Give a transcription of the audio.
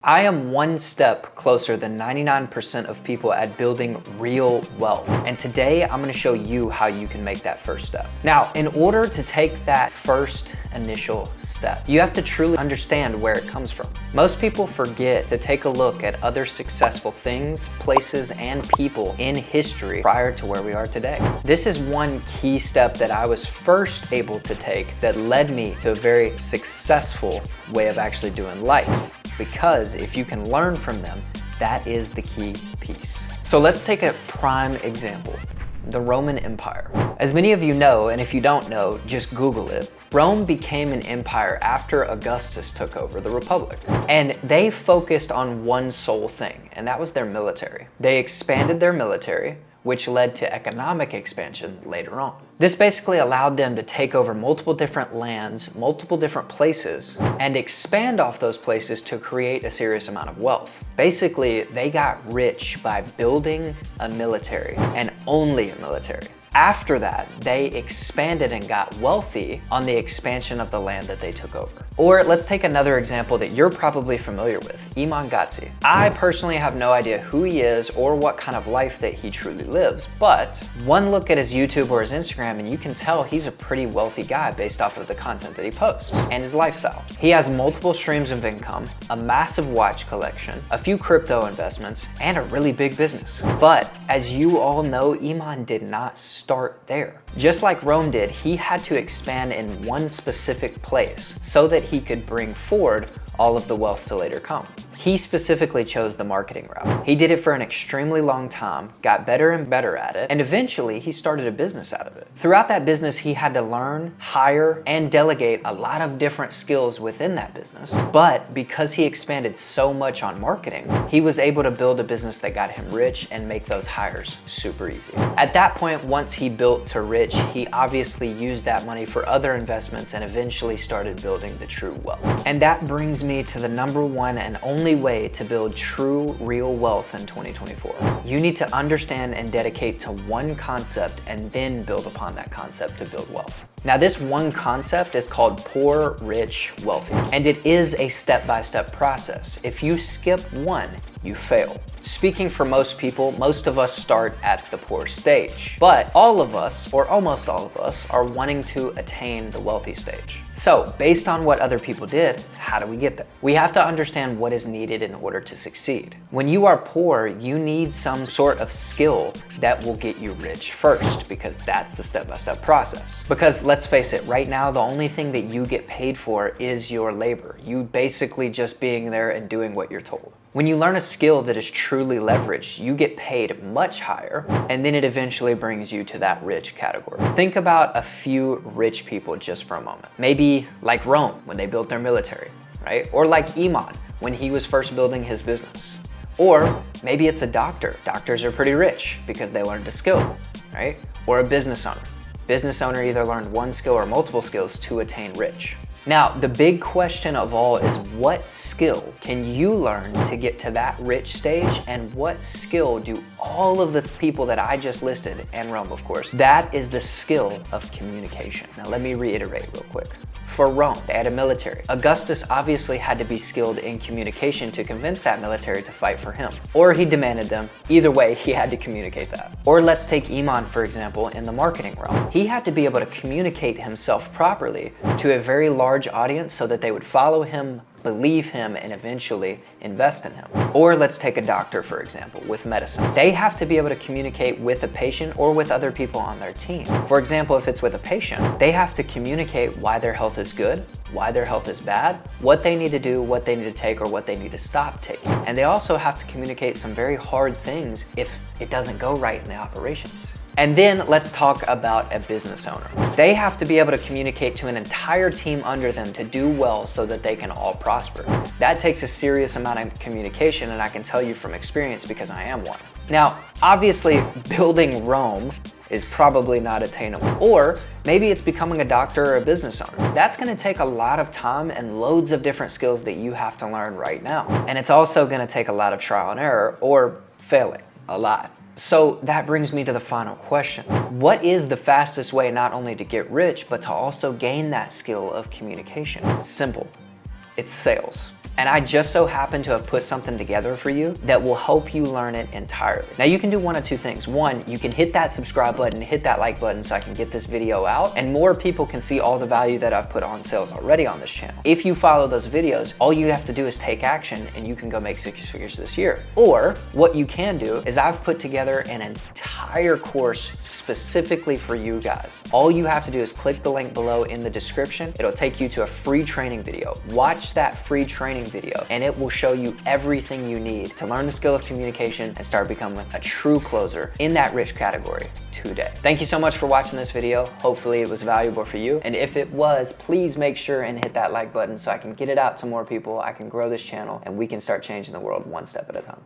I am one step closer than 99% of people at building real wealth. And today I'm gonna show you how you can make that first step. Now, in order to take that first initial step, you have to truly understand where it comes from. Most people forget to take a look at other successful things, places, and people in history prior to where we are today. This is one key step that I was first able to take that led me to a very successful way of actually doing life. Because if you can learn from them, that is the key piece. So let's take a prime example, the Roman Empire. As many of you know, and if you don't know, just Google it, Rome became an empire after Augustus took over the Republic. And they focused on one sole thing, and that was their military. They expanded their military, which led to economic expansion later on. This basically allowed them to take over multiple different lands, multiple different places, and expand off those places to create a serious amount of wealth. Basically, they got rich by building a military, and only a military. After that, they expanded and got wealthy on the expansion of the land that they took over. Or let's take another example that you're probably familiar with, Iman Gadzhi. I personally have no idea who he is or what kind of life that he truly lives, but one look at his YouTube or his Instagram and you can tell he's a pretty wealthy guy based off of the content that he posts and his lifestyle. He has multiple streams of income, a massive watch collection, a few crypto investments, and a really big business. But as you all know, Iman did not start there. Just like Rome did, he had to expand in one specific place so that he could bring forward all of the wealth to later come. He specifically chose the marketing route. He did it for an extremely long time, got better and better at it, and eventually he started a business out of it. Throughout that business, he had to learn, hire, and delegate a lot of different skills within that business. But because he expanded so much on marketing, he was able to build a business that got him rich and make those hires super easy. At that point, once he built to rich, he obviously used that money for other investments and eventually started building the true wealth. And that brings me to the number one and only way to build true, real wealth in 2024. You need to understand and dedicate to one concept and then build upon that concept to build wealth. Now, this one concept is called poor, rich, wealthy, and it is a step-by-step process. If you skip one, you fail. Speaking for most people, most of us start at the poor stage, but all of us, or almost all of us, are wanting to attain the wealthy stage. So based on what other people did, how do we get there? We have to understand what is needed in order to succeed. When you are poor, you need some sort of skill that will get you rich first, because that's the step-by-step process. Because let's face it, right now, the only thing that you get paid for is your labor. You basically just being there and doing what you're told. When you learn a skill that is truly leveraged, you get paid much higher, and then it eventually brings you to that rich category. Think about a few rich people just for a moment. Maybe like Rome when they built their military, right? Or like Iman when he was first building his business. Or maybe it's a doctor. Doctors are pretty rich because they learned a skill, right? Or a business owner. Business owner either learned one skill or multiple skills to attain rich. Now, the big question of all is what skill can you learn to get to that rich stage, and what skill do all of the people that I just listed, and Rome of course, that is the skill of communication. Now let me reiterate real quick. For Rome, they had a military. Augustus obviously had to be skilled in communication to convince that military to fight for him. Or he demanded them. Either way, he had to communicate that. Or let's take Iman, for example, in the marketing realm. He had to be able to communicate himself properly to a very large audience so that they would follow him, believe him, and eventually invest in him. Or let's take a doctor, for example, with medicine. They have to be able to communicate with a patient or with other people on their team. For example, if it's with a patient, they have to communicate why their health is good, why their health is bad, what they need to do, what they need to take, or what they need to stop taking. And they also have to communicate some very hard things if it doesn't go right in the operations. And then let's talk about a business owner. They have to be able to communicate to an entire team under them to do well so that they can all prosper. That takes a serious amount of communication, and I can tell you from experience because I am one. Now, obviously, building Rome is probably not attainable. Or maybe it's becoming a doctor or a business owner. That's gonna take a lot of time and loads of different skills that you have to learn right now. And it's also gonna take a lot of trial and error, or failing a lot. So that brings me to the final question. What is the fastest way not only to get rich, but to also gain that skill of communication? Simple. It's sales. And I just so happen to have put something together for you that will help you learn it entirely. Now you can do one of two things. One, you can hit that subscribe button, hit that like button so I can get this video out and more people can see all the value that I've put on sales already on this channel. If you follow those videos, all you have to do is take action and you can go make 6 figures this year. Or what you can do is I've put together an entire course specifically for you guys. All you have to do is click the link below in the description. It'll take you to a free training video. Watch that free training video and it will show you everything you need to learn the skill of communication and start becoming a true closer in that rich category today. Thank you so much for watching this video. Hopefully it was valuable for you. And if it was, please make sure and hit that like button so I can get it out to more people. I can grow this channel and we can start changing the world one step at a time.